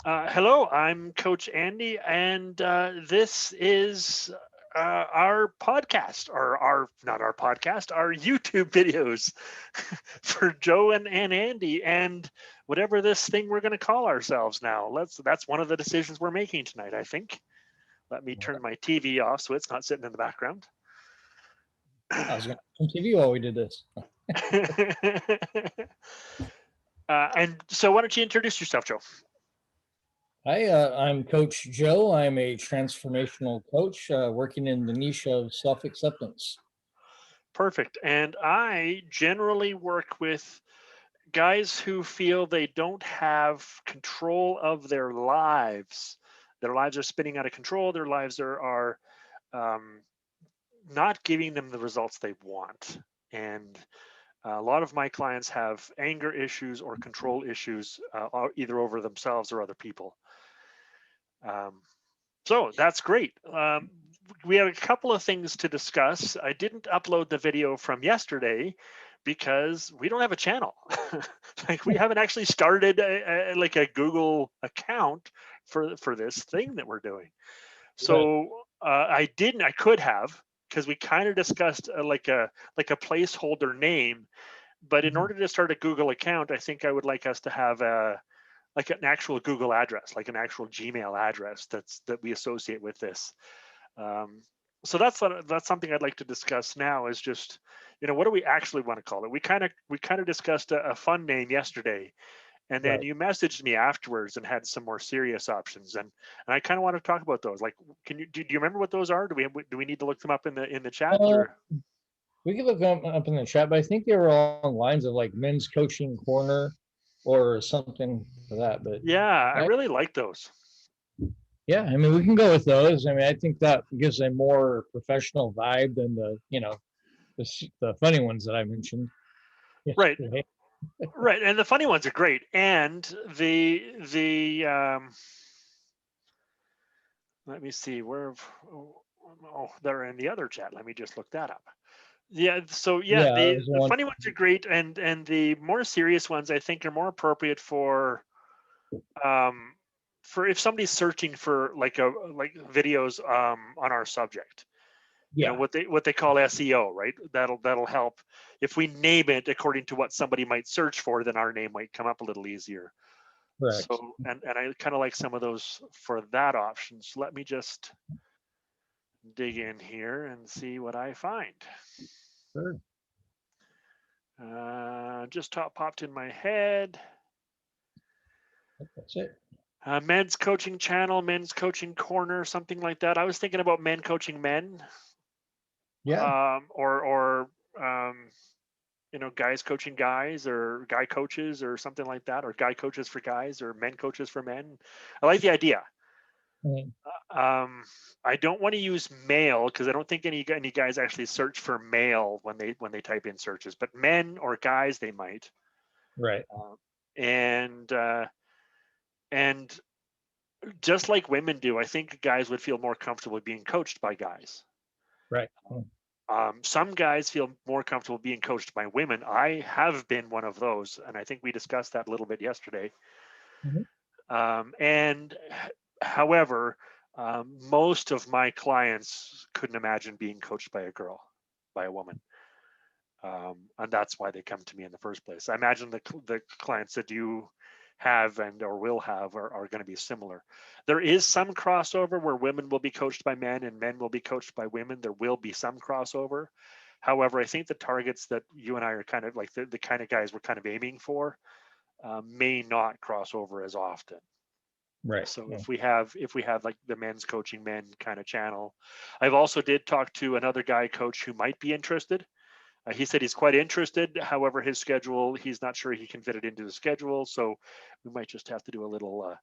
Hello, I'm Coach Andy, and this is our podcast, or our not our podcast, our YouTube videos for Joe and Andy, and whatever this thing we're going to call ourselves now. That's one of the decisions we're making tonight, I think. Let me turn my TV off so it's not sitting in the background. I was going to watch some TV while we did this. And so, why don't you introduce yourself, Joe? Hi, I'm Coach Joe. I'm a transformational coach working in the niche of self acceptance. Perfect. And I generally work with guys who feel they don't have control of their lives. Their lives are spinning out of control. Their lives are um, not giving them the results they want. And a lot of my clients have anger issues or control issues, either over themselves or other people. Um, so that's great. We have a couple of things to discuss. I didn't upload the video from yesterday because we don't have a channel. Like we haven't actually started like a Google account for this thing that we're doing. Right. So I didn't. I could have, because we kind of discussed like a placeholder name. But in Mhm. order to start a Google account, I think I would like us to have a like an actual Google address, like an actual Gmail address that we associate with this. Um, so that's something I'd like to discuss now. Is just, what do we actually want to call it? We kind of discussed a fun name yesterday, and then Right. you messaged me afterwards and had some more serious options, and I kind of want to talk about those. Like, do you remember what those are? Do we need to look them up in the chat Uh, or? we could look them up in the chat, but I think they were along lines of like men's coaching corner or something for that. But Yeah, I I, really like those. yeah, I mean, we can go with those. I mean, I think that gives a more professional vibe than the funny ones that I mentioned Right, yesterday. right, and the funny ones are great, and the let me see where. Oh, they're in the other chat. Let me just look that up. Yeah. So yeah, Yeah, it the was the one. funny ones are great, and the more serious ones I think are more appropriate um for if somebody's searching for like videos on our subject. Yeah, What they call SEO, right? That'll help if we name it according to what somebody might search for. Then our name might come up a little easier. correct. So and I kind of like some of those for that option. So let me just dig in here and see what I find. Sure. Just top popped in my head. That's it. Men's coaching channel, men's coaching corner, something like that. I was thinking about men coaching men, Yeah. or guys coaching guys, or guy coaches, or something like that, or guy coaches for guys, or men coaches for men. I like the idea. Mhm. Um, I don't want to use male because I don't think any guys actually search for male when they type in searches, but men or guys they might. Right. Uh, and and just like women do, I think guys would feel more comfortable being coached by guys. Right. Mm. Some guys feel more comfortable being coached by women. I have been one of those, and I think we discussed that a little bit yesterday. Mhm. And however, most of my clients couldn't imagine being coached by a girl, by a woman. And that's why they come to me in the first place. I imagine the clients that you have and or will have are going to be similar. There is some crossover where women will be coached by men and men will be coached by women. There will be some crossover. However, I think the targets that you and I are kind of like the kind of guys we're kind of aiming for may not cross over as often. Right. So Yeah. if we have like the men's coaching men kind of channel, I've also did talk to another guy coach who might be interested. He said he's quite interested. However, his schedule, he's not sure he can fit it into the schedule. So we might just have to do a little,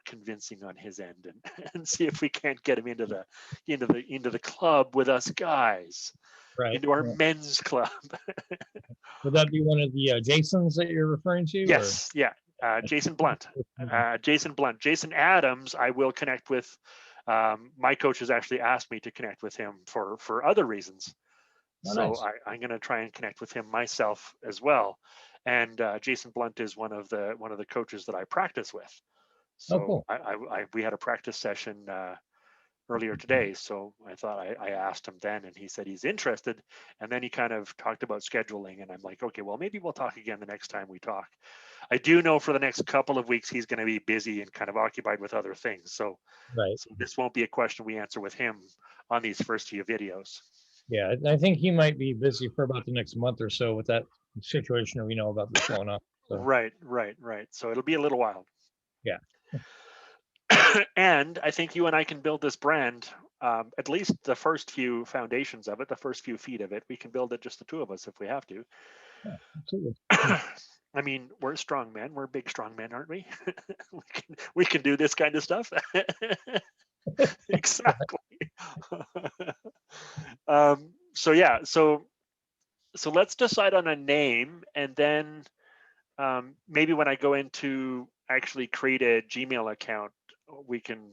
convincing on his end, and, and see if we can't get him into the club with us guys, Right. into our Yeah. men's club. Would that be one of the Jasons that you're referring to, or? Yes, yeah. Jason Blunt. Jason Blunt. Jason Adams, I will connect with. My coach has actually asked me to connect with him for other reasons. Oh, So nice. I'm going to try and connect with him myself as well. And Jason Blunt is one of the coaches that I practice with. Oh, So cool. we had a practice session earlier today. So I thought I asked him then, and he said he's interested. And then he kind of talked about scheduling, and I'm like, okay, well, maybe we'll talk again the next time we talk. I do know for the next couple of weeks he's going to be busy and kind of occupied with other things. Right. So this won't be a question we answer with him on these first few videos. Yeah, I think he might be busy for about the next month or so with that situation that we know about that's going on. So Right. So it'll be a little while. yeah, And I think you and I can build this brand. At least the first few foundations of it, the first few feet of it, we can build it just the two of us if we have to. yeah, absolutely. I mean, we're strong men. We're big strong men, aren't we? We can do this kind of stuff. Exactly. So yeah, so let's decide on a name, and then maybe when I go into actually create a Gmail account, we can,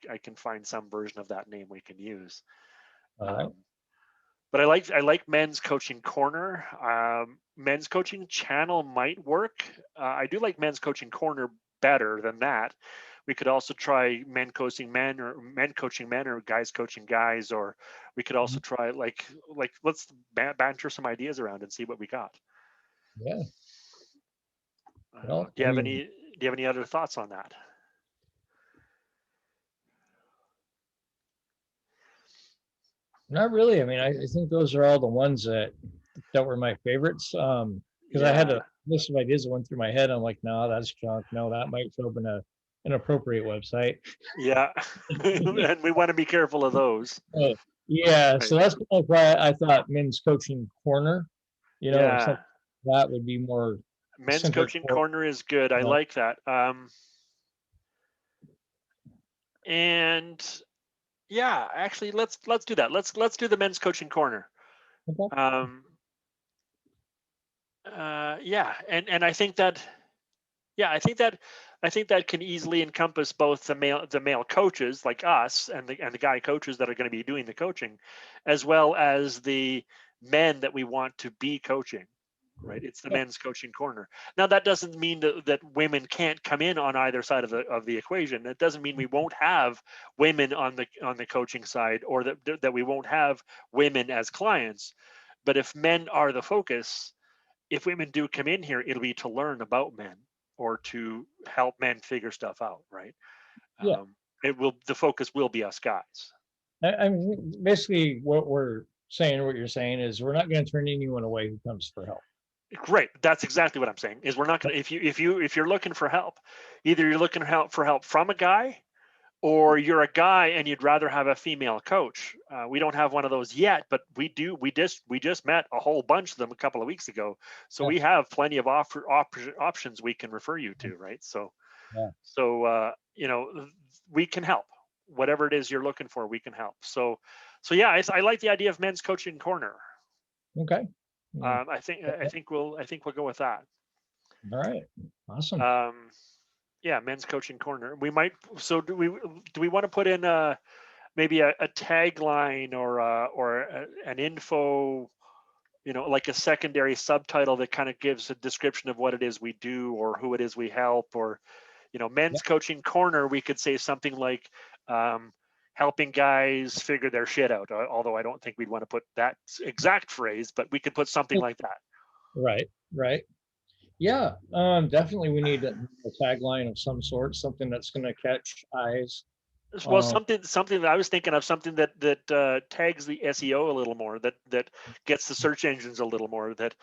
I can find some version of that name we can use. All right. Um, but I like men's coaching corner. Men's coaching channel might work. I do like men's coaching corner better than that. We could also try men coaching men, or men coaching men, or guys coaching guys, or we could also Mhm. try like let's banter some ideas around and see what we got. Yeah. I don't know. Well, I mean, Do you have any other thoughts on that? not really. I mean, I think those are all the ones that were my favorites. Because I had Yeah, a list of ideas that went through my head. I'm like, no, that's junk. No, that might show up in a an appropriate website. yeah, and we want to be careful of those. Uh, yeah, Right. so that's kind of why I thought men's coaching corner, Yeah, something that would be more men's centered coaching for. corner is good. I Uh, like that. And yeah, actually, let's do that. Let's do the men's coaching corner. okay. Um, yeah, and I think that yeah, I think that can easily encompass both the male coaches like us and the guy coaches that are going to be doing the coaching, as well as the men that we want to be coaching. Right, it's the Yeah, men's coaching corner. Now that doesn't mean that women can't come in on either side of the equation. It doesn't mean we won't have women on the coaching side, or that we won't have women as clients. But if men are the focus, if women do come in here, it'll be to learn about men or to help men figure stuff out, right? yeah. The focus will be us guys. I mean, basically, what we're saying, what you're saying, is we're not going to turn anyone away who comes for help. Great. That's exactly what I'm saying. Is we're not going to, if you're looking for help, either you're looking for help from a guy, or you're a guy and you'd rather have a female coach. We don't have one of those yet, but we do. We just met a whole bunch of them a couple of weeks ago, so Yeah, we have plenty of options we can refer you to, right? So yeah. so we can help. Whatever it is you're looking for, we can help. So yeah, I like the idea of men's coaching corner. Okay. Mm, I think yeah, I think we'll go with that. all right. Awesome. Um, yeah, men's coaching corner. We might. So do we want to put in maybe a tagline, or an info, like a secondary subtitle that kind of gives a description of what it is we do or who it is we help, or Yeah. men's coaching corner, we could say something like um, helping guys figure their shit out. Although I don't think we'd want to put that exact phrase, but we could put something like that. Right. Right. Yeah. Definitely, we need a tagline of some sort, something that's going to catch eyes. Well, Um, something that I was thinking of, something that tags the SEO a little more, that gets the search engines a little more. That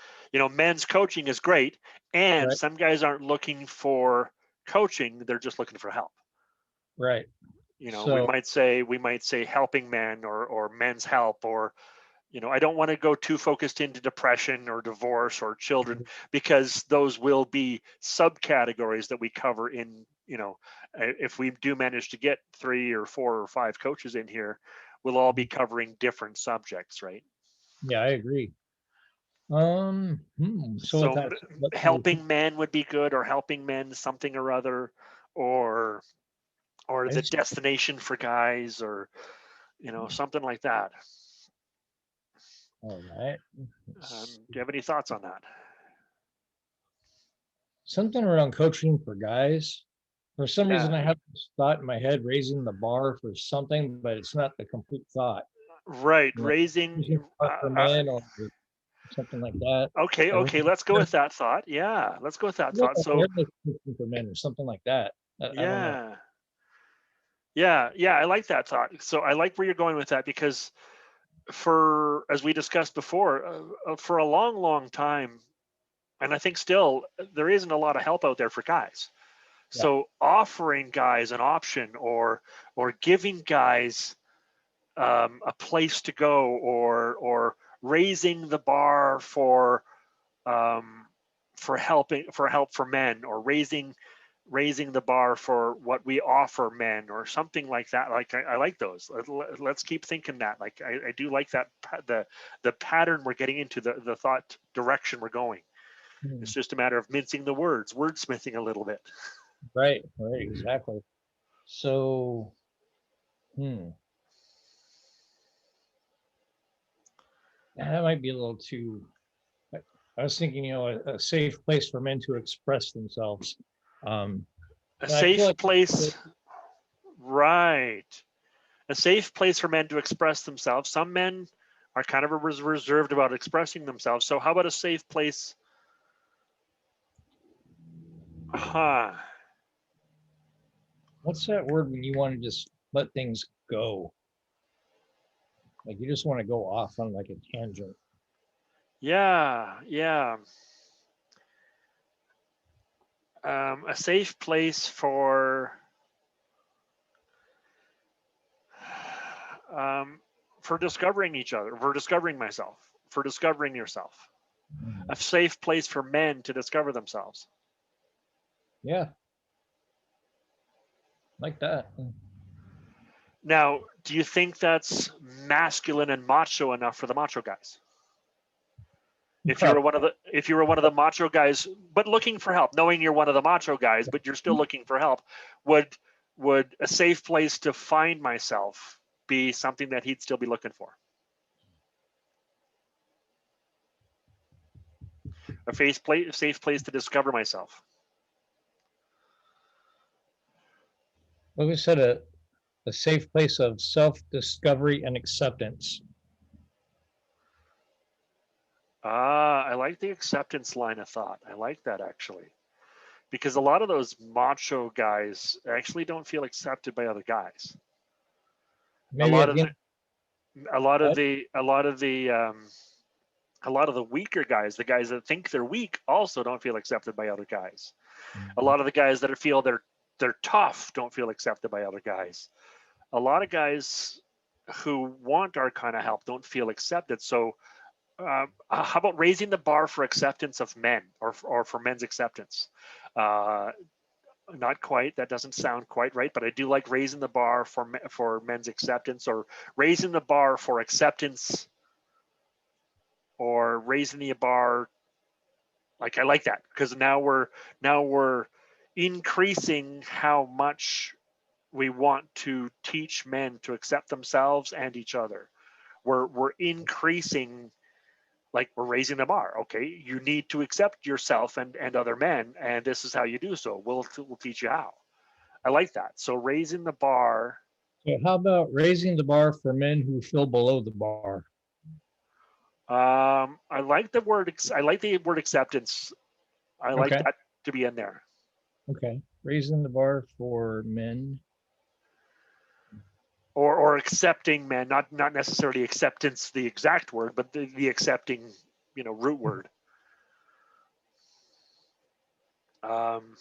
men's coaching is great, and right. some guys aren't looking for coaching; they're just looking for help. Right. We So, might say helping men, or men's help, or I don't want to go too focused into depression or divorce or children, because those will be subcategories that we cover in, if we do manage to get 3 or 4 or 5 coaches in here, we'll all be covering different subjects, right? yeah, I agree. So with So that, let's see. helping men would be good, or helping men something or other, or I the just, destination for guys, or something like that. all right. Do you have any thoughts on that? Something around coaching for guys. For some Yeah. reason, I have this thought in my head, raising the bar for something, but it's not the complete thought. Right. You know, raising the bar for men or something like that. Okay. Or Okay. Let's go with that thought. Yeah. Let's go with that thought. So awareness system for men or something like that. I don't know. yeah. Yeah. Yeah. I like that thought. So I like where you're going with that because for, as we discussed before, for a long, long time, and I think still there isn't a lot of help out there for guys. Yeah. So offering guys an option or giving guys a place to go or raising the bar um, for help for men or raising the bar for what we offer men or something like that. Like I like those. Let's keep thinking that. Like I do like that the pattern we're getting into, the thought direction we're going. Hmm. It's just a matter of mincing the words, wordsmithing a little bit. Right, exactly. So, that might be a little too. I was thinking, a safe place for men to express themselves. A I feel safe like place, right? A safe place for men to express themselves. Some men are kind of reserved about expressing themselves. So how about a safe place? Huh. what's that word when you want to just let things go? Like you just want to go off on like a tangent. Yeah, yeah. A safe place um, for discovering each other, for discovering myself, for discovering yourself. A safe place for men to discover themselves. Yeah, like that. Now, do you think that's masculine and macho enough for the macho guys? If you were one of the macho guys, but looking for help, knowing you're one of the macho guys, but you're still looking for help, would a safe place to find myself be something that he'd still be looking for? A safe place to discover myself. Like we said, a safe place of self-discovery and acceptance. I like the acceptance line of thought. I like that actually, because a lot of those macho guys actually don't feel accepted by other guys. A Maybe lot at of the the, end, a lot of what? the, a lot of the, a lot of the weaker guys, the guys that think they're weak, also don't feel accepted by other guys. A lot of the guys that feel they're tough don't feel accepted by other guys. A lot of guys who want our kind of help don't feel accepted. So, how about raising the bar for acceptance of men or for men's acceptance? Uh, Not quite. That doesn't sound quite right, but I do like raising the bar for men's acceptance or raising the bar for acceptance or raising the bar. Like I like that because now we're increasing how much we want to teach men to accept themselves and each other. We're increasing, like we're raising the bar. Okay, you need to accept yourself and other men, and this is how you do so. We'll teach you how. I like that. So raising the bar. So how about raising the bar for men who feel below the bar? I like the word. I like the word acceptance. I like Okay. that to be in there. Okay. Raising the bar for men. Or accepting men, not necessarily acceptance, the exact word, but the accepting, root word. Um,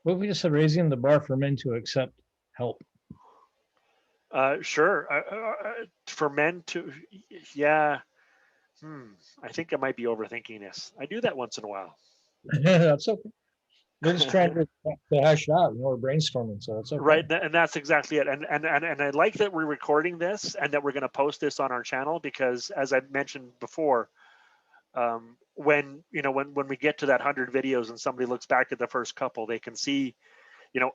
What if we just said raising the bar for men to accept help? sure. For men to, yeah. I think I might be overthinking this. I do that once in a while. That's okay. We're just trying to hash it out. We're brainstorming, so it's okay. Right, and that's exactly it. And I like that we're recording this and that we're going to post this on our channel because, as I mentioned before, when we get to that 100 videos and somebody looks back at the first couple, they can see,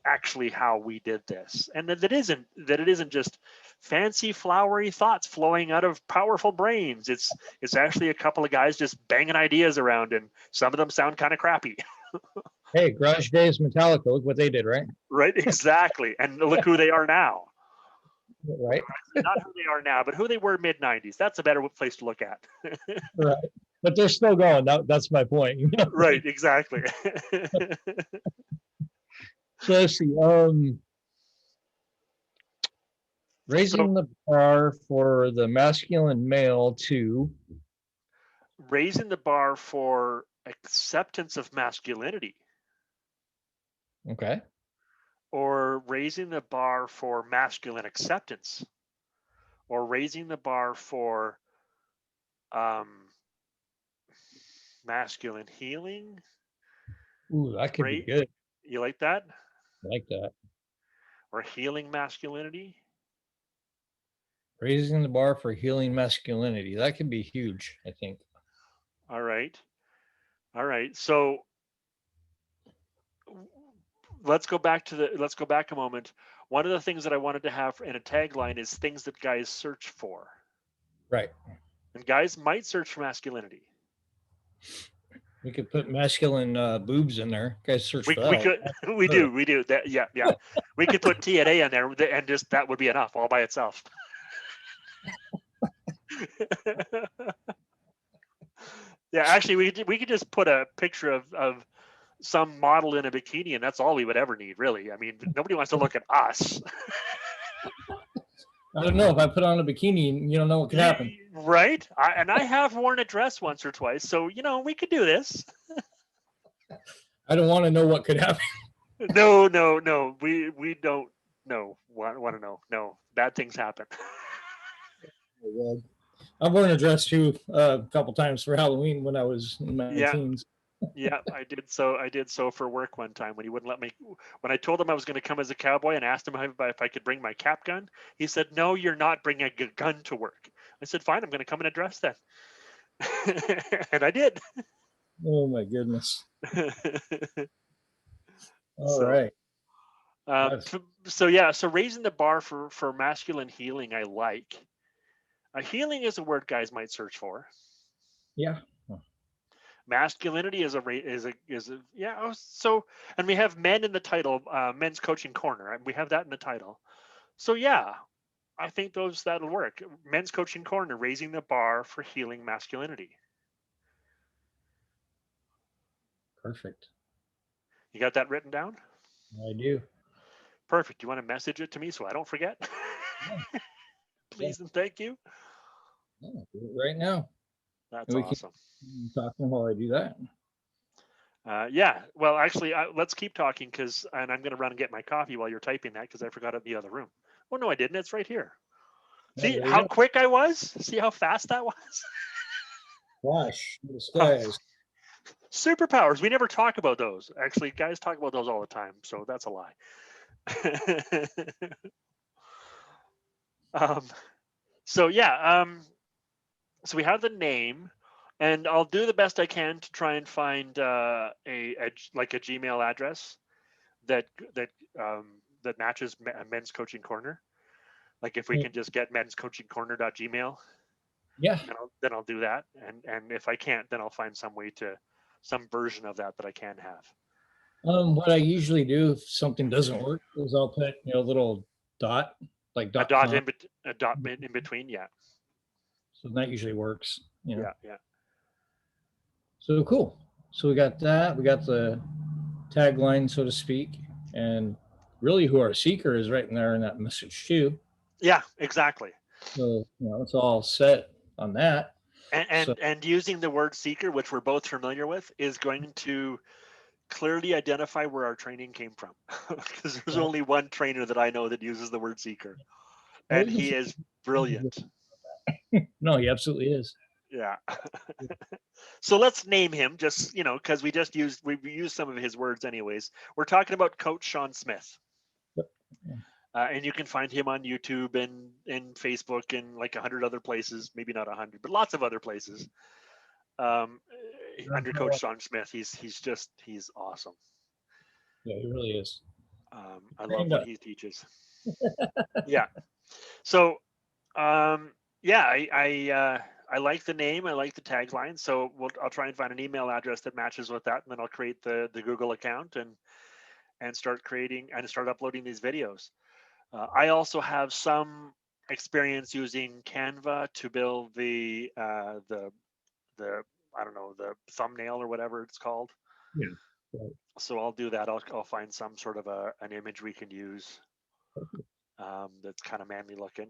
actually how we did this, and that it isn't just fancy flowery thoughts flowing out of powerful brains. It's actually a couple of guys just banging ideas around, and some of them sound kind of crappy. Hey, Garage Days, Metallica, look what they did, right? Right? Exactly. And look who they are now. Right, Not who they are now, but who they were mid 90s. That's a better place to look at. right. But they're still going. That's my point. Right, exactly. So let's see. So Raising the bar for the masculine male to raising the bar for acceptance of masculinity, okay. or raising the bar for masculine acceptance, or raising the bar for um, masculine healing. Ooh, that could be Right? good. You like that? I like that. Or healing masculinity? Raising the bar for healing masculinity. That could be huge, I think. All right. All right. So let's go back a moment. One of the things that I wanted to have in a tagline is things that guys search for. Right. And guys might search for masculinity. We could put masculine boobs in there. Guys search We for we that. could we do that. Yeah, yeah. We could put T and A in there and just that would be enough all by itself. Yeah, actually we could just put a picture of some model in a bikini and that's all we would ever need, really. I mean, nobody wants to look at us. I don't know if I put on a bikini, you don't know what could happen. Right? I have worn a dress once or twice, so we could do this. I don't want to know what could happen. No, no, no. We don't want to know. No, bad things happen. I've worn a dress too a couple times for Halloween when I was in my Yeah, teens. yeah. I did so for work one time when he wouldn't let me. When I told him I was going to come as a cowboy and asked him if I could bring my cap gun, he said, "No, you're not bringing a gun to work." I said, "Fine, I'm going to come in a dress then," and I did. Oh my goodness. All So, right. That's, so yeah. So raising the bar for masculine healing, I like. Healing is a word guys might search for. yeah. Masculinity is a yeah. So and we have men in the title, men's coaching corner. Right? We have that in the title. So yeah, I think that'll work. Men's coaching corner, raising the bar for healing masculinity. Perfect. You got that written down? I do. Perfect. You want to message it to me so I don't forget? Yeah. Please and thank you. I'll do it right now. That's And we can awesome. talking while I do that. Yeah. Well, actually, let's keep talking and I'm going to run and get my coffee while you're typing that because I forgot it in the other room. Oh no, I didn't. It's right here. Yeah, See there you how go. quick I was? See how fast that was? Flash in the Huh. skies. Superpowers. We never talk about those. Actually, guys talk about those all the time, so that's a lie. um, so yeah, so we have the name, and I'll do the best I can to try and find like a Gmail address that that that matches Men's Coaching Corner. Like if we can just get menscoachingcorner.gmail, Yeah. then I'll do that. And if I can't, then I'll find some way to some version of that I can have. What I usually do if something doesn't work is I'll put a little dot like A dot dot com. in between. Yeah. So that usually works. Yeah. Yeah. So cool. So we got that. We got the tagline, so to speak, and really who our seeker is right in there in that message too. Yeah, exactly. So it's all set on that. And using the word seeker, which we're both familiar with, is going to clearly identify where our training came from. Because there's only one trainer that I know that uses the word seeker, and he is brilliant. No, he absolutely is. Yeah. So let's name him just, because we used some of his words anyways. We're talking about Coach Sean Smith. Yep. And you can find him on YouTube and Facebook and like 100 other places, maybe not 100, but lots of other places. Under Coach Sean Smith, he's awesome. Yeah, he really is. I love what he teaches. Yeah. So, yeah, I like the name. I like the tagline. So I'll try and find an email address that matches with that, and then I'll create the Google account and start creating and start uploading these videos. I also have some experience using Canva to build the I don't know, the thumbnail or whatever it's called. Yeah. Right. So I'll do that. I'll find some sort of an image we can use that's kind of manly looking.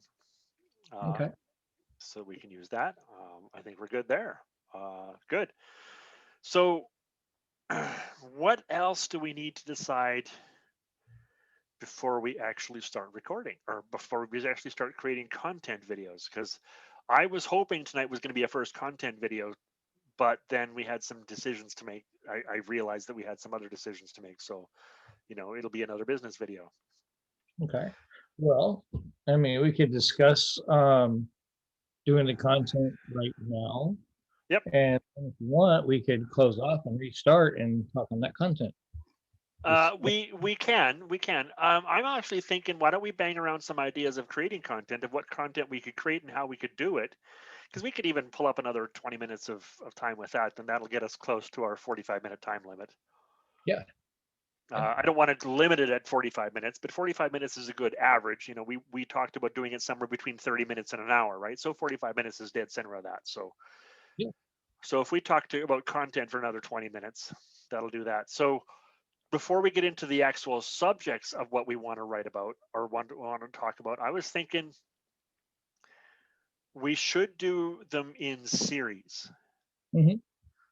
Okay. So we can use that. I think we're good there. Good. So what else do we need to decide before we actually start recording or before we actually start creating content videos? Because I was hoping tonight was going to be a first content video, but then we had some decisions to make. I realized that we had some other decisions to make. So, it'll be another business video. Okay. Well, I mean, we could discuss doing the content right now. Yep. And if you want, we could close off and restart and talk on that content. We can. I'm actually thinking, why don't we bang around some ideas of creating content, of what content we could create and how we could do it? Because we could even pull up another 20 minutes of time with that, and that'll get us close to our 45-minute time limit. Yeah. I don't want to limit it at 45 minutes, but 45 minutes is a good average. We talked about doing it somewhere between 30 minutes and an hour, right? So 45 minutes is dead center of that. So, yeah. So if we talk about content for another 20 minutes, that'll do that. So before we get into the actual subjects of what we want to write about or want to talk about, I was thinking we should do them in series. Mm-hmm.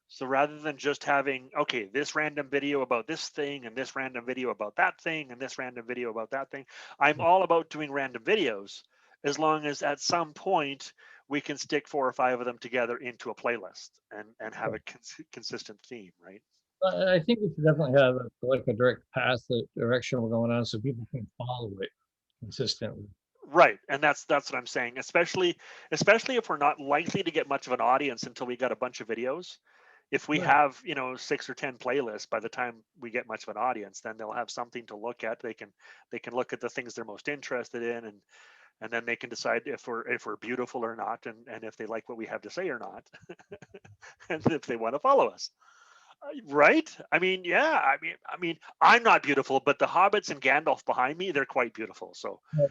So rather than just having, okay, this random video about this thing and this random video about that thing and this random video about that thing, I'm all about doing random videos as long as at some point we can stick 4 or 5 of them together into a playlist and have a consistent theme, right? I think we should definitely have a direct path, the direction we're going on, so people can follow it consistently. Right, and that's what I'm saying. Especially if we're not likely to get much of an audience until we got a bunch of videos. If we have 6 or 10 playlists, by the time we get much of an audience, then they'll have something to look at. They can look at the things they're most interested in, and then they can decide if we're beautiful or not, and if they like what we have to say or not, and if they want to follow us. Right? I mean, yeah. I mean, I'm not beautiful, but the hobbits and Gandalf behind me, they're quite beautiful. So, I got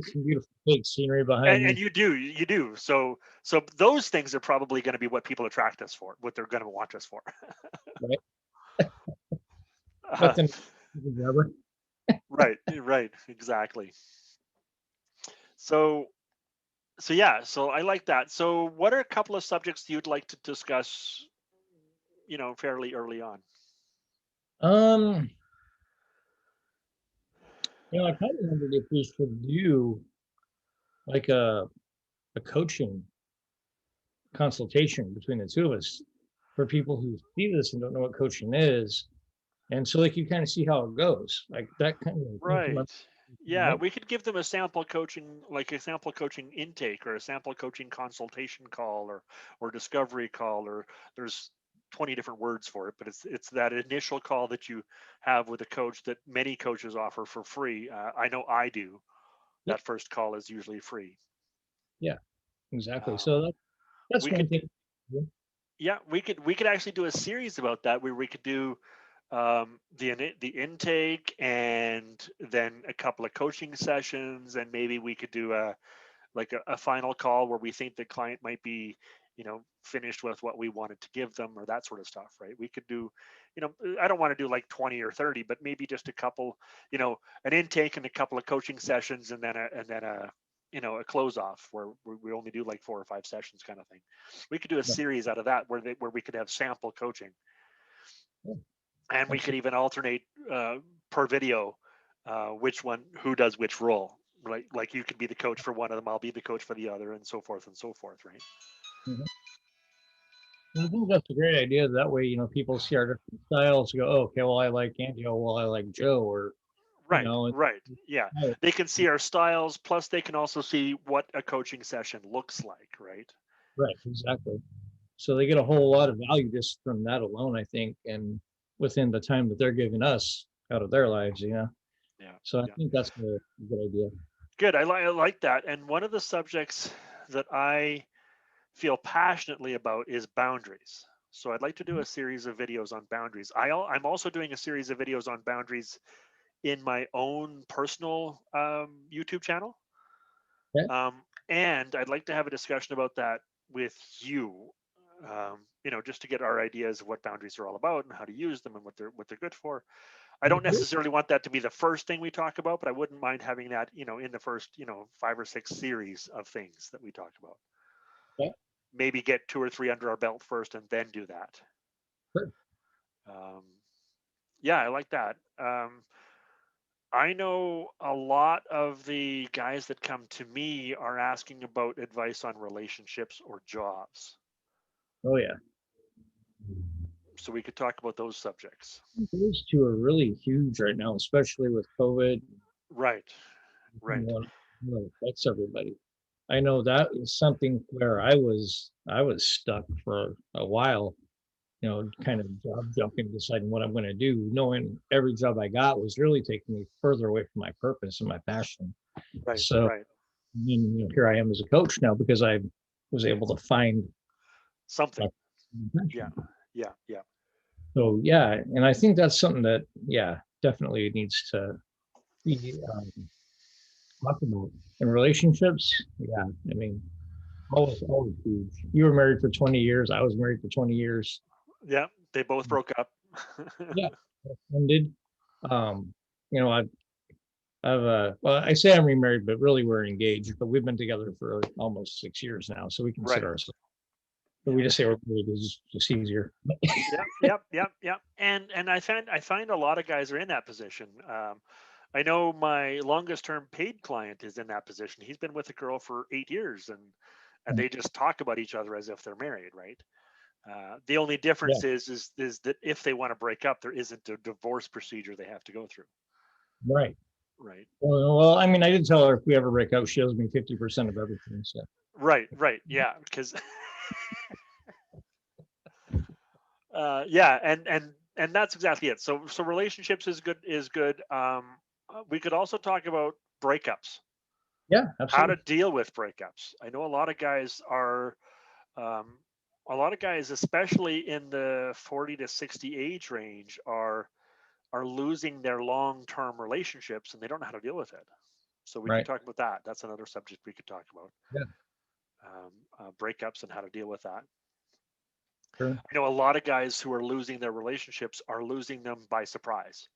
some beautiful fake scenery behind me. and you do. So those things are probably going to be what people attract us for, what they're going to want us for. Right. Right, exactly. So yeah, so I like that. So what are a couple of subjects you'd like to discuss, fairly early on? I kind of wondered if we should do like a coaching consultation between the two of us for people who see this and don't know what coaching is. And so you kind of see how it goes, like that kind of Right. Yeah, we could give them a sample coaching, like a sample coaching intake or a sample coaching consultation call or discovery call, or there's 20 different words for it, but it's that initial call that you have with a coach that many coaches offer for free. I know I do. That first call is usually free. Yeah, exactly. So that's one thing. Yeah, we could actually do a series about that where we could do the intake and then a couple of coaching sessions, and maybe we could do a final call where we think the client might be finished with what we wanted to give them, or that sort of stuff, right? We could do, I don't want to do like 20 or 30, but maybe just a couple, an intake and a couple of coaching sessions, and then a close off where we only do like 4 or 5 sessions kind of thing. We could do a series out of that where we could have sample coaching. And we could even alternate per video who does which role. Like you could be the coach for one of them, I'll be the coach for the other, and so forth, right? Mm-hmm. I think that's a great idea. That way, people see our different styles. Go, oh, okay, well, I like Andy. Oh, well, I like Joe. Or right. Yeah, they can see our styles. Plus, they can also see what a coaching session looks like, right? Right, exactly. So they get a whole lot of value just from that alone, I think, and within the time that they're giving us out of their lives, Yeah. So I think that's a good idea. Good. I like that. And one of the subjects that I feel passionately about is boundaries. So I'd like to do a series of videos on boundaries. I'm also doing a series of videos on boundaries in my own personal YouTube channel. Okay. And I'd like to have a discussion about that with you, just to get our ideas of what boundaries are all about and how to use them and what they're good for. I don't necessarily want that to be the first thing we talk about, but I wouldn't mind having that, in the first, 5 or 6 series of things that we talk about. Okay. Maybe get 2 or 3 under our belt first and then do that. Sure. Yeah, I like that. I know a lot of the guys that come to me are asking about advice on relationships or jobs. Oh yeah. So we could talk about those subjects. Those two are really huge right now, especially with COVID. Right. You Right. know, it affects everybody. I know that is something where I was stuck for a while, kind of job jumping, deciding what I'm going to do, knowing every job I got was really taking me further away from my purpose and my passion. Right. So Right. here I am as a coach now because I was able to find Something. my Yeah. passion. Yeah. Yeah. So yeah, and I think that's something that definitely needs to be talked about in relationships. Yeah, I mean, always huge. You were married for 20 years. I was married for 20 years. Yeah. They both broke up. Yeah, that ended. Um, you know, well, I say I'm remarried, but really we're engaged. But we've been together for almost 6 years now, so we Right. consider ourselves. But Yeah. we just say we're married because it's just easier. Yep. And I find a lot of guys are in that position. I know my longest term paid client is in that position. He's been with a girl for 8 years, and they just talk about each other as if they're married, right? The only Yeah, difference is that if they want to break up, there isn't a divorce procedure they have to go through, right. right? Well, I mean, I did tell her if we ever break up, she owes me 50% of everything. So Right. Yeah, because yeah, and that's exactly it. So relationships is good. We could also talk about breakups, yeah, how to absolutely. deal with breakups. I know um, a lot of guys, especially in the 40 to 60 age range, are losing their long-term relationships and they don't know how to deal with it. So we could Right. talk about that. That's another subject we could talk about. Yeah, Breakups and how to deal with that. sure. I know a lot of guys who are losing their relationships are losing them by surprise.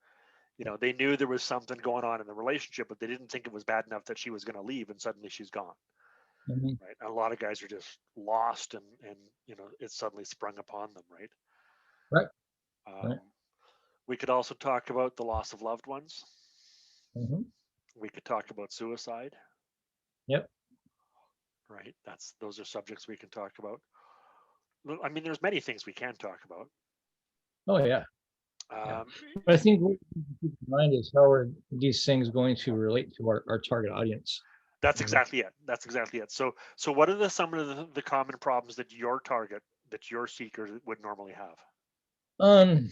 They knew there was something going on in the relationship, but they didn't think it was bad enough that she was going to leave, and suddenly she's gone. Mhm. Right? And a lot of guys are just lost, and it's suddenly sprung upon them. Right? Right. Um, Right. we could also talk about the loss of loved ones. Mhm. We could talk about suicide. Yep. Right? Those are subjects we can talk about. I mean, there's many things we can talk about. Oh yeah. Yeah. Um, But I think what we need to keep in mind is how are these things going to relate to our target audience? that's You know? exactly it. That's exactly it. So what are some of the common problems that your seeker would normally have? Um,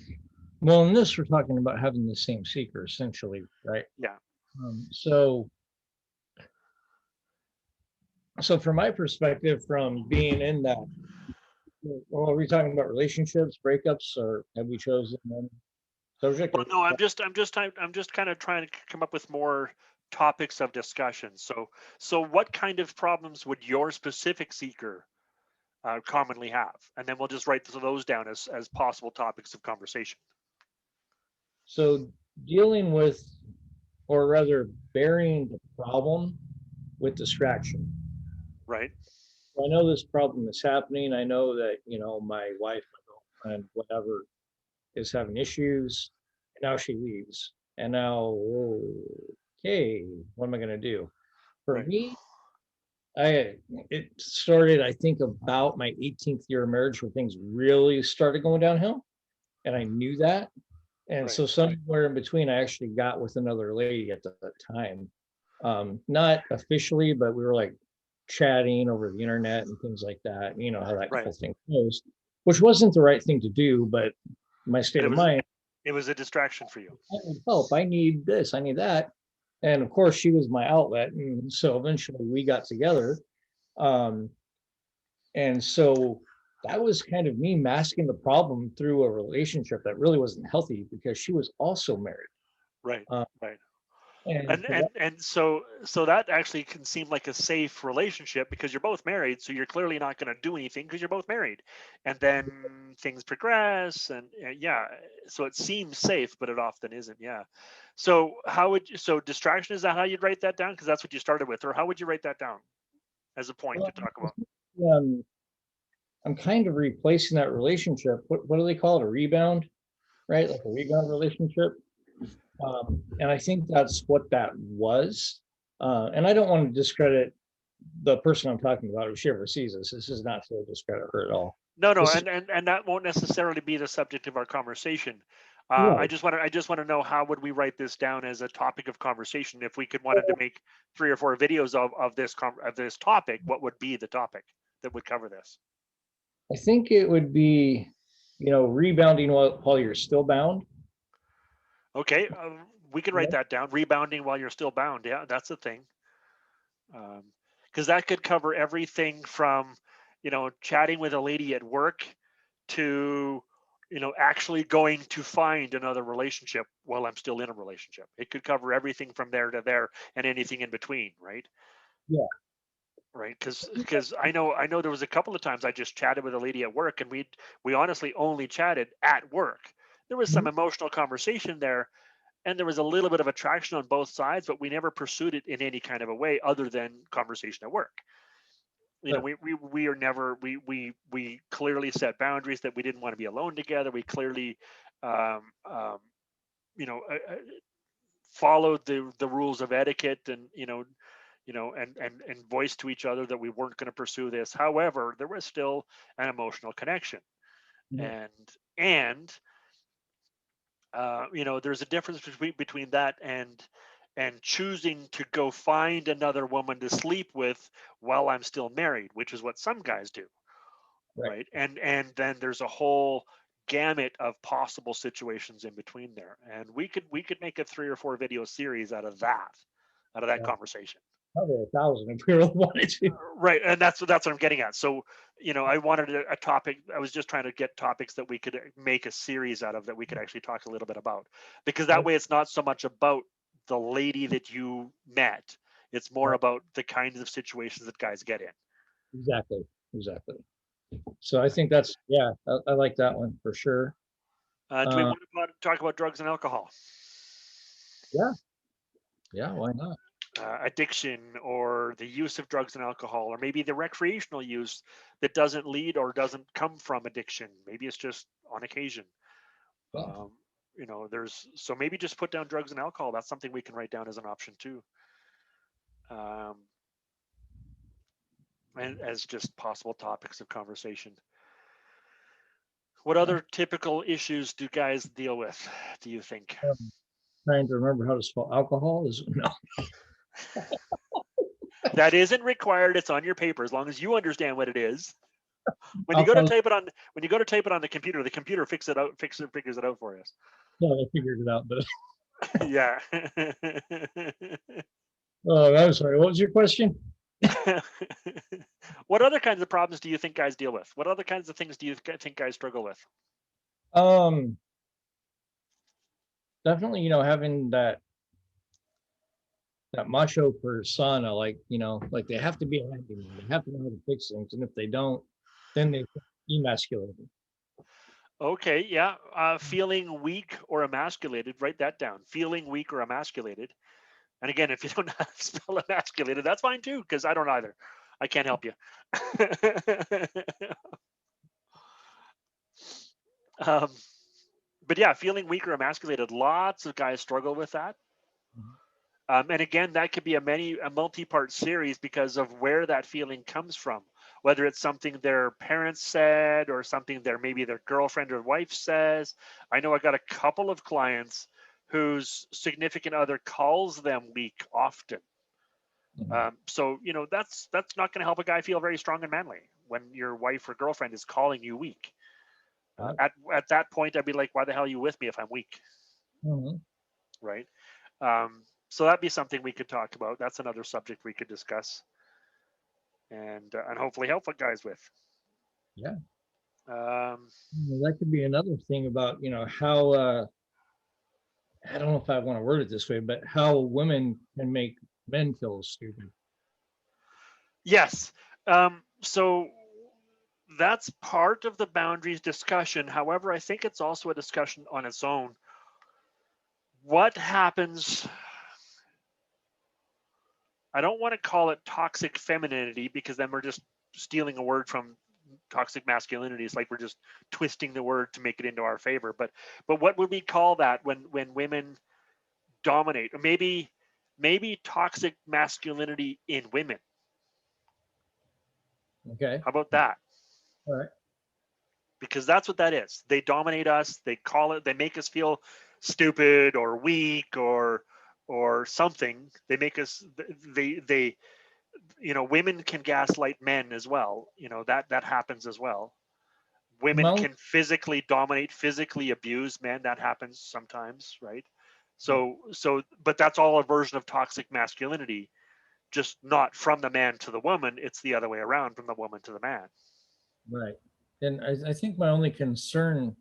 well, in this, we're talking about having the same seeker essentially, right? Yeah. So, from my perspective, from being in that, well, are we talking about relationships, breakups, or have we chosen one subject? Well, no, I'm just kind of trying to come up with more topics of discussion. So what kind of problems would your specific seeker commonly have? And then we'll just write those down as possible topics of conversation. So, dealing with, or rather, burying the problem with distraction. Right. I know this problem is happening. I know that, my wife, my girlfriend, whatever, is having issues. And now she leaves. And now, okay, what am I going to do? For Right. me, it started, I think, about my 18th year of marriage where things really started going downhill. And I knew that. And Right. so somewhere in between, I actually got with another lady at the time. Not officially, but we were like chatting over the internet and things like that. You know how that Right. whole thing goes, which wasn't the right thing to do, but my state But it of was mind, it was a distraction for you. I need help. I need this. I need that. And of course, she was my outlet. And so eventually we got together. Um, And so that was kind of me masking the problem through a relationship that really wasn't healthy because she was also married. Right. Uh, Right. and And so that actually can seem like a safe relationship because you're both married, so you're clearly not going to do anything because you're both married. And then things progress, and yeah, so it seems safe, but it often isn't. Yeah. So how would you, so distraction, is that how you'd write that down? Because that's what you started with, or how would you write that down as a point well, to talk about? I'm kind of replacing that relationship. What do they call it? A rebound, right? Like a rebound relationship. And I think that's what that was. And I don't want to discredit the person I'm talking about if she ever sees this. This is not to discredit her at all. No, no, This is and that won't necessarily be the subject of our conversation. I right. just want to know how would we write this down as a topic of conversation. If we could wanted to make 3 or 4 videos of this of this topic, what would be the topic that would cover this? I think it would be, rebounding while you're still bound. Okay, we could write Yeah. that down. Rebounding while you're still bound. Yeah, that's the thing. Because that could cover everything from, chatting with a lady at work to, actually going to find another relationship while I'm still in a relationship. It could cover everything from there to there and anything in between, right? Yeah. Right. Because I know there was a couple of times I just chatted with a lady at work, and we honestly only chatted at work. There was some Mhm. emotional conversation there, and there was a little bit of attraction on both sides, but we never pursued it in any kind of a way other than conversation at work. Sure. We are never, we clearly set boundaries that we didn't want to be alone together. We clearly um, um, you know uh, uh, followed the rules of etiquette, and and voiced to each other that we weren't going to pursue this. However, there was still an emotional connection, Mhm. and and there's a difference between that and choosing to go find another woman to sleep with while I'm still married, which is what some guys do, Right. right? And then there's a whole gamut of possible situations in between there, and we could make a 3 or 4 video series out of that Yeah. conversation. Probably 1,000 if we really wanted to. Right, and that's what I'm getting at. So, I wanted a topic. I was just trying to get topics that we could make a series out of, that we could actually talk a little bit about, because that Right. way it's not so much about the lady that you met. It's more Right. about the kinds of situations that guys get in. Exactly. Exactly. So I think that's, yeah, I like that one for sure. Do we Uh, want to talk about drugs and alcohol, yeah. Yeah. Why not? addiction, or the use of drugs and alcohol, or maybe the recreational use that doesn't lead or doesn't come from addiction? Maybe it's just on occasion. Yeah. Um, there's, so maybe just put down drugs and alcohol. That's something we can write down as an option too, um, and as just possible topics of conversation. What Yeah. other typical issues do guys deal with, do you think? Trying to remember how to spell alcohol is no. That isn't required. It's on your paper as long as you understand what it is. When you go to Alcohol. type it on, the computer figures it out for us. Yeah, I figured it out, but Yeah. oh, I'm sorry. What was your question? What other kinds of problems do you think guys deal with? What other kinds of things do you think guys struggle with? Um, Definitely, having that macho persona, like, like they have to be a handyman, they have to know how to fix things, and if they don't, then they emasculate. Okay, yeah. Feeling weak or emasculated, write that down. Feeling weak or emasculated. And again, if you don't know how to spell emasculated, that's fine too, because I don't either. I can't help you. um, but yeah, feeling weak or emasculated, lots of guys struggle with that. And again, that could be a multi-part series because of where that feeling comes from. Whether it's something their parents said, or something maybe their girlfriend or wife says. I know I got a couple of clients whose significant other calls them weak often. Mhm. So that's not going to help a guy feel very strong and manly when your wife or girlfriend is calling you weak. Uh, At that point, I'd be like, why the hell are you with me if I'm weak, mhm. right? So that'd be something we could talk about. That's another subject we could discuss. and hopefully help guys with. Yeah. Um, Well, that could be another thing about, how, I don't know if I want to word it this way, but how women can make men feel stupid. yes. So that's part of the boundaries discussion. However, I think it's also a discussion on its own. What happens? I don't want to call it toxic femininity, because then we're just stealing a word from toxic masculinity. It's like we're just twisting the word to make it into our favor. But what would we call that when women dominate? Or maybe toxic masculinity in women. Okay. How about that? All right. Because that's what that is. They dominate us. They make us feel stupid or weak or something. They make us they women can gaslight men as well. That happens as well. Women Well, can physically dominate, physically abuse men. That happens sometimes, right? But that's all a version of toxic masculinity, just not from the man to the woman. It's the other way around, from the woman to the man. right. And I think my only concern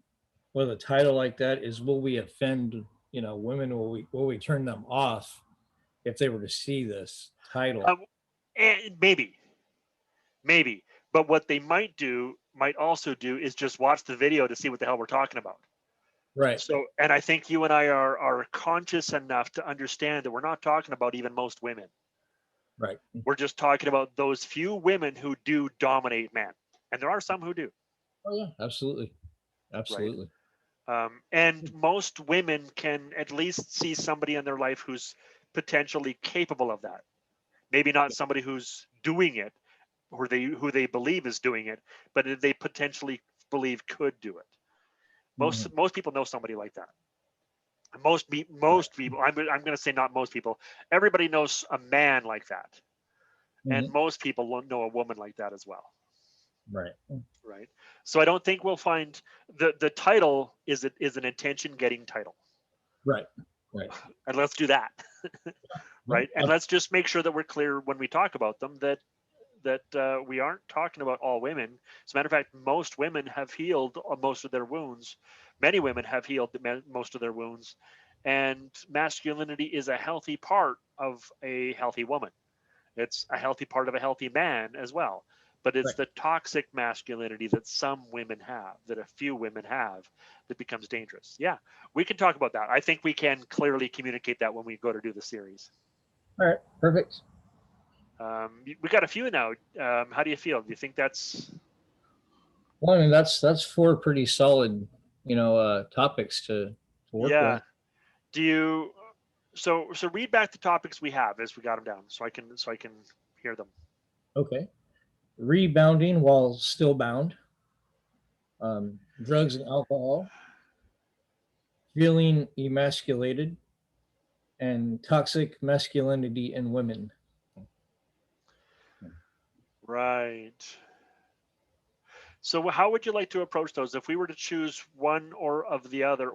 with a title like that is, will we offend, women? Will we turn them off if they were to see this title? And maybe, but what they might also do is just watch the video to see what the hell we're talking about. Right. So, and I think you and I are conscious enough to understand that we're not talking about even most women. Right. We're just talking about those few women who do dominate men, and there are some who do, Oh yeah, absolutely. right? Absolutely. And most women can at least see somebody in their life who's potentially capable of that. Maybe not somebody who's doing it, or who they believe is doing it, but they potentially believe could do it. Mhm. Most people know somebody like that. Right. Most people. I'm going to say not most people. Everybody knows a man like that, and Mhm. most people know a woman like that as well, Right. right? So I don't think we'll find the title is an intention getting title, Right. Right. and let's do that, Yeah. right? And let's just make sure that we're clear when we talk about them that we aren't talking about all women. As a matter of fact, most women have healed most of their wounds. Many women have healed most of their wounds, and masculinity is a healthy part of a healthy woman. It's a healthy part of a healthy man as well. But it's Right. the toxic masculinity that some women have, that a few women have, that becomes dangerous. Yeah, we can talk about that. I think we can clearly communicate that when we go to do the series. All right. Perfect. We got a few now. How do you feel? Do you think that's Well, I mean, that's four pretty solid, topics to work yeah? with. Do you so read back the topics we have as we got them down, so I can hear them. Okay. Rebounding while still bound. Drugs and alcohol. Feeling emasculated, and toxic masculinity in women. Right. So how would you like to approach those if we were to choose one or the other?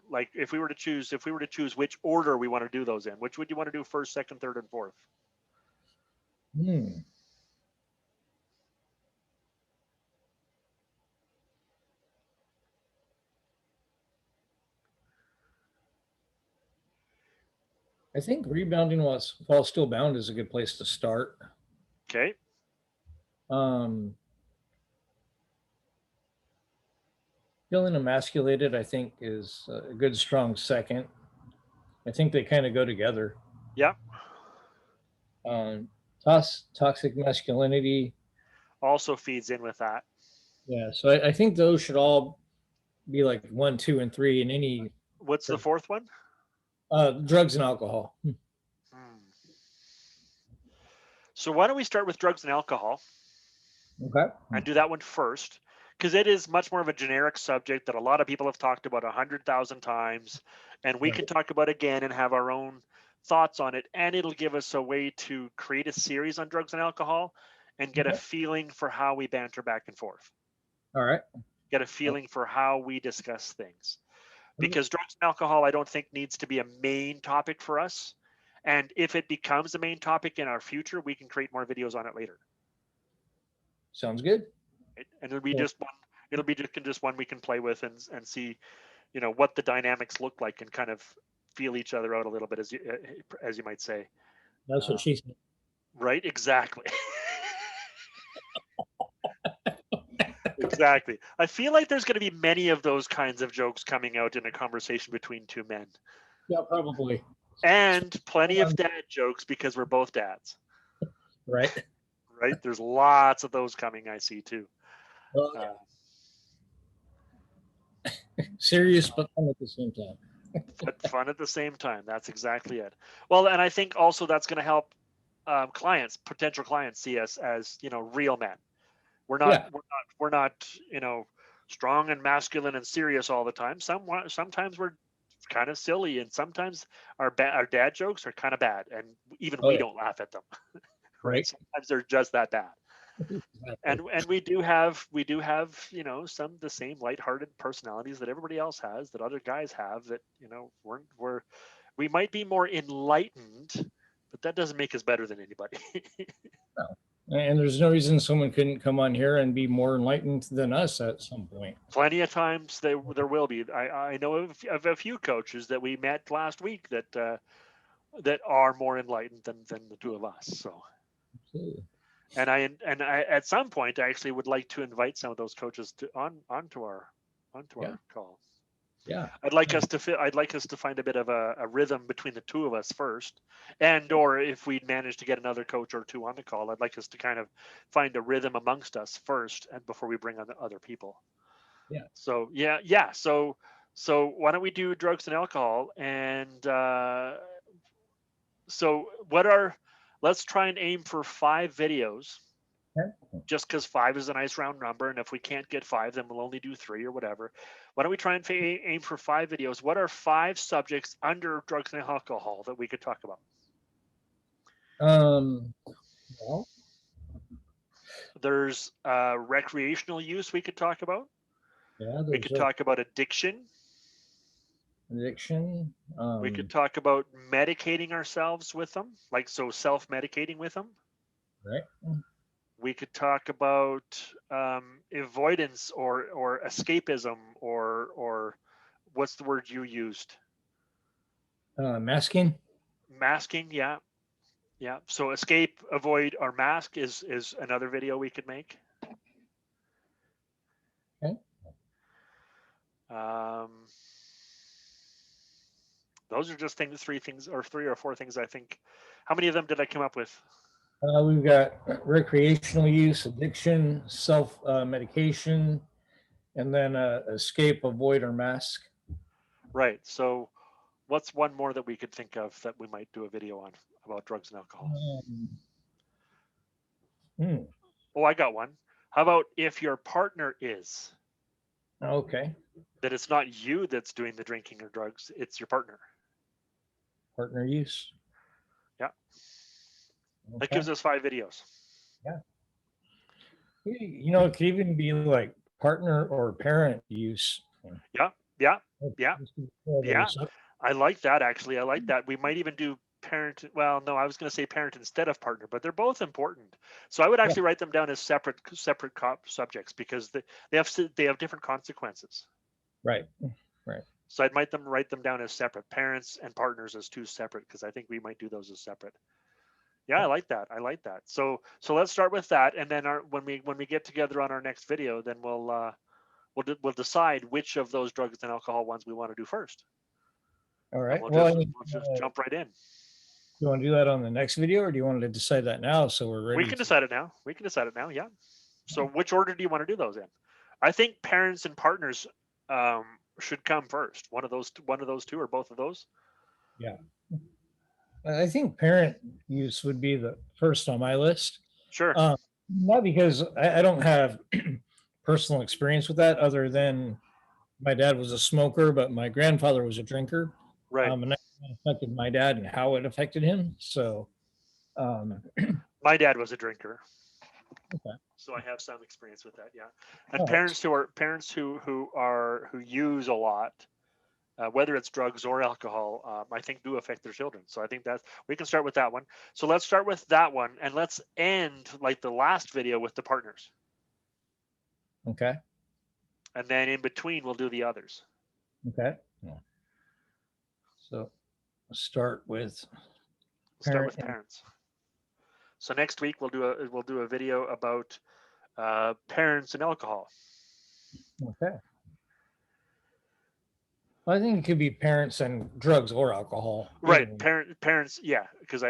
Like if we were to choose which order we want to do those in, which would you want to do first, second, third, and fourth? Hmm. I think rebounding while still bound is a good place to start. Okay. Um, Feeling emasculated, I think, is a good strong second. I think they kind of go together. Yeah. Um, Toxic masculinity. Also feeds in with that. Yeah, so I think those should all be like one, two, and three in any What's the fourth one? drugs and alcohol. Hmm. So why don't we start with drugs and alcohol Okay. and do that one first? Because it is much more of a generic subject that a lot of people have talked about 100,000 times, and we can Right. talk about again and have our own thoughts on it. And it'll give us a way to create a series on drugs and alcohol and get a Okay. feeling for how we banter back and forth, All right. get a Oh, feeling for how we discuss things. perfect. Because drugs and alcohol, I don't think needs to be a main topic for us. And if it becomes a main topic in our future, we can create more videos on it later. Sounds good. right? And it'll be Cool. just one. It'll be just one we can play with and see, what the dynamics look like and kind of feel each other out a little bit, as you might say. That's what Uh, she said. right? Exactly. Exactly. I feel like there's going to be many of those kinds of jokes coming out in a conversation between two men, Yeah, probably. and plenty of Um, dad jokes because we're both dads, right. right? There's lots of those coming. I see too. Well, Uh, serious but fun at the same time. but fun at the same time. That's exactly it. Well, and I think also that's going to help potential clients, see us as real men. We're not, Yeah. we're not, strong and masculine and serious all the time. Sometimes we're kind of silly, and sometimes our dad jokes are kind of bad, and even Oh we yeah. don't laugh at them, right? Right. Sometimes they're just that bad. Exactly. And we do have some the same lighthearted personalities that everybody else has, that other guys have, that we might be more enlightened, but that doesn't make us better than anybody. No. And there's no reason someone couldn't come on here and be more enlightened than us at some point. Plenty of times there will be. I know of a few coaches that we met last week that are more enlightened than the two of us. So, Absolutely. and I at some point I actually would like to invite some of those coaches onto our Yeah. call. Yeah. I'd like us to find a bit of a rhythm between the two of us first, or if we manage to get another coach or two on the call, I'd like us to kind of find a rhythm amongst us first, and before we bring on the other people. Yeah. So yeah. So why don't we do drugs and alcohol? And so let's try and aim for 5 videos, Okay. just because 5 is a nice round number. And if we can't get 5, then we'll only do 3 or whatever. Why don't we try and aim for 5 videos? What are 5 subjects under drugs and alcohol that we could talk about? Well, There's recreational use we could talk about. yeah, We there's could talk about addiction. addiction. We could talk about medicating ourselves with them, like self-medicating with them. Right. We could talk about avoidance or escapism, or what's the word you used? Masking. Masking. Yeah. So escape, avoid, or mask is another video we could make. Okay. Those are just 3 things, or 3 or 4 things, I think. How many of them did I come up with? We've got recreational use, addiction, self medication, and then escape, avoid, or mask. Right. So what's one more that we could think of that we might do a video on about drugs and alcohol? Oh, I got one. How about if your partner is? Okay. That it's not you that's doing the drinking or drugs, it's your partner. Partner use. Yeah. Okay. That gives us 5 videos. Yeah. It could even be like partner or parent use. Yeah. I like that, actually. I like that. We might even do parent. Well, no, I was going to say parent instead of partner, but they're both important. So I would actually write them down as separate subjects, because they have different consequences. Right. So I'd write them down as separate, parents and partners as 2 separate, because I think we might do those as separate. Yeah, I like that. So let's start with that, and then when we get together on our next video, then we'll decide which of those drugs and alcohol ones we want to do first. All right. We'll just jump right in. You want to do that on the next video, or do you want to decide that now so we're ready? We can decide it now. Yeah. So which order do you want to do those in? I think parents and partners should come first. One of those 2, or both of those. Yeah. I think parent use would be the first on my list. Sure. Not because I don't have personal experience with that, other than my dad was a smoker, but my grandfather was a drinker. Right. And that affected my dad and how it affected him. So, my dad was a drinker. Okay. So I have some experience with that. Yeah. And parents who use a lot, whether it's drugs or alcohol, I think do affect their children. So I think that we can start with that one. So let's start with that one, and let's end like the last video with the partners. Okay. And then in between, we'll do the others. Okay. Yeah. So start with We'll start parent. with parents. So next week we'll do a video about parents and alcohol. Okay. Well, I think it could be parents and drugs or alcohol. Right, Either. parents, yeah, because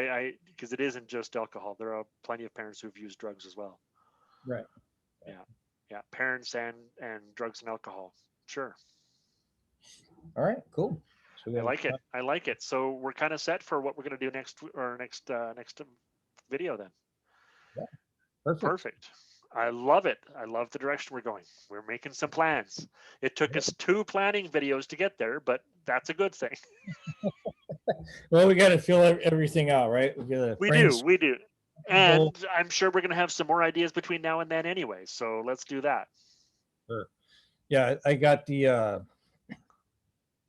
because it isn't just alcohol. There are plenty of parents who've used drugs as well. Right. Yeah, parents and drugs and alcohol. Sure. All right. Cool. So we I got like it. I like it. So we're kind of set for what we're going to do next video then. perfect. Perfect. I love it. I love the direction we're going. We're making some plans. It took us 2 planning videos to get there, but that's a good thing. Well, we got to fill everything out, right? We got to. We do. And I'm sure we're going to have some more ideas between now and then anyway. So let's do that. Sure. Yeah, I got the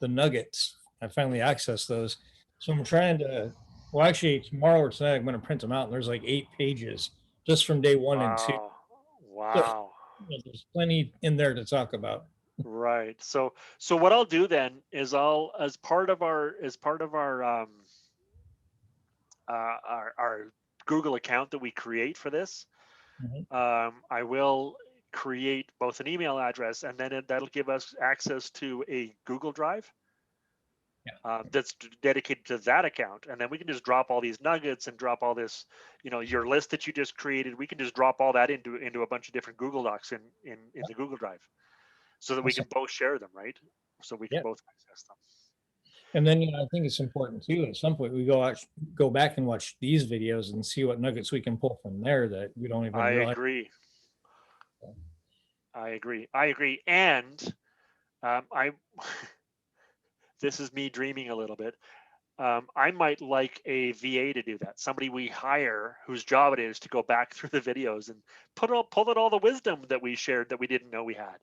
nuggets. I finally accessed those. So I'm trying to, well, actually tomorrow or tonight, I'm going to print them out. And there's like 8 pages just from day 1 and 2. So Wow. there's plenty in there to talk about. Right. So what I'll do then is as part of our our Google account that we create for this, I will create both an email address, and then that'll give us access to a Google Drive that's dedicated to that account. And then we can just drop all these nuggets and drop all this, your list that you just created. We can just drop all that into a bunch of different Google Docs in the Google Drive, so that we can both share them, right? So we can both access them. And then, I think it's important too, at some point we go back and watch these videos and see what nuggets we can pull from there that we don't even realize. I agree. And this is me dreaming a little bit. I might like a VA to do that. Somebody we hire whose job it is to go back through the videos and pull out all the wisdom that we shared that we didn't know we had.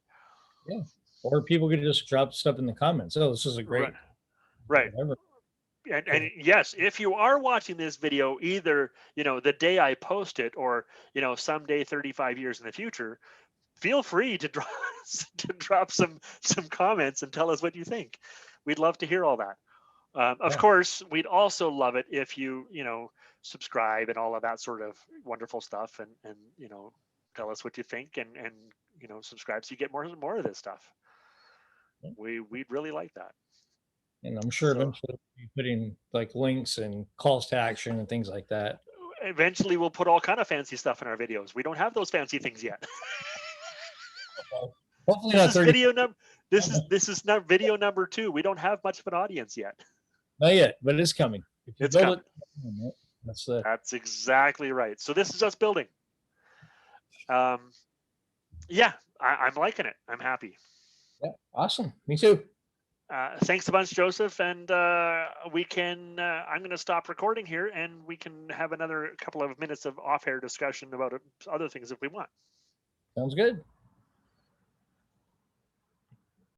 Yeah. Or people could just drop stuff in the comments. Oh, this is a great. Right. And yes, if you are watching this video, either, the day I post it or, someday 35 years in the future, feel free to drop some comments and tell us what you think. We'd love to hear all that. Of course, we'd also love it if you, subscribe and all of that sort of wonderful stuff, and tell us what you think, and subscribe so you get more of this stuff. We'd really like that. And I'm sure eventually we'll be putting like links and calls to action and things like that. Eventually we'll put all kind of fancy stuff in our videos. We don't have those fancy things yet. Hopefully this is not video number 2. We don't have much of an audience yet. Not yet, but it's coming. It's coming. That's exactly right. So this is us building. Yeah, I'm liking it. I'm happy. Yeah, awesome. Me too. Thanks a bunch, Joseph. And we can, I'm going to stop recording here, and we can have another couple of minutes of off-air discussion about other things if we want. Sounds good.